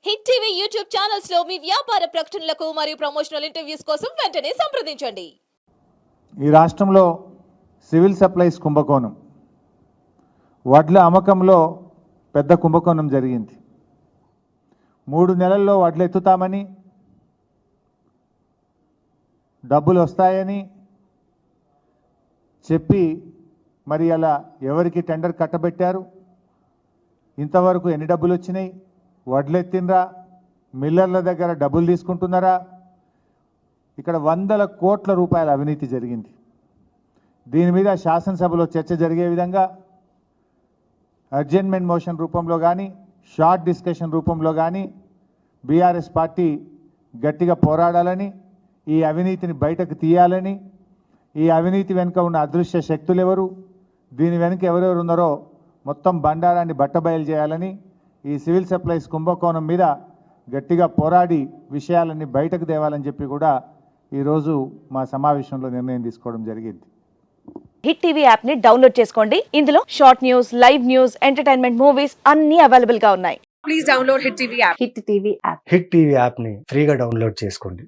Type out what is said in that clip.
Hit TV YouTube channels లో మీ వ్యాపార ప్రకటనలకు మరియు ప్రమోషనల్ ఇంటర్వ్యూస్ కోసం వెంటనే సంప్రదించండి. ఈ రాష్ట్రంలో సివిల్ సప్లైస్ కుంభకోణం, వడ్ల అమ్మకంలో పెద్ద కుంభకోణం జరిగింది. 3 నెలల్లో వడ్లు ఎత్తుతామని, డబ్బులు వస్తాయని చెప్పి మరి అలా ఎవరికి టెండర్ కట్టబెట్టారు, ఇంతవరకు ఎన్ని డబ్బులు వచ్చినాయి, వడ్లు ఎత్తినరా, మిల్లర్ల దగ్గర డబ్బులు తీసుకుంటున్నారా, ఇక్కడ 100 కోట్ల రూపాయల అవినీతి జరిగింది. దీని మీద శాసనసభలో చర్చ జరిగే విధంగా అడ్జర్న్మెంట్ మోషన్ రూపంలో కానీ, షార్ట్ డిస్కషన్ రూపంలో కానీ బీఆర్ఎస్ పార్టీ గట్టిగా పోరాడాలని, ఈ అవినీతిని బయటకు తీయాలని, ఈ అవినీతి వెనుక ఉన్న అదృశ్య శక్తులు ఎవరు, దీని వెనుక ఎవరెవరు ఉన్నారో మొత్తం బండారాన్ని బట్టబయలు చేయాలని, ఈ సివిల్ సప్లైస్ కుంభకోణం మీద గట్టిగా పోరాడి విషయాలన్నీ బయటకు తేవాలని చెప్పి కూడా ఈరోజు మా సమావేశంలో నిర్ణయం తీసుకోవడం జరిగింది. హిట్ టీవీ యాప్ ని డౌన్లోడ్ చేసుకోండి. ఇందులో short news, live news, entertainment movies అన్ని అవైలబుల్ గా ఉన్నాయి. Please download hit TV app. Hit TV app. Hit TV app ని ఫ్రీగా డౌన్లోడ్ చేసుకోండి.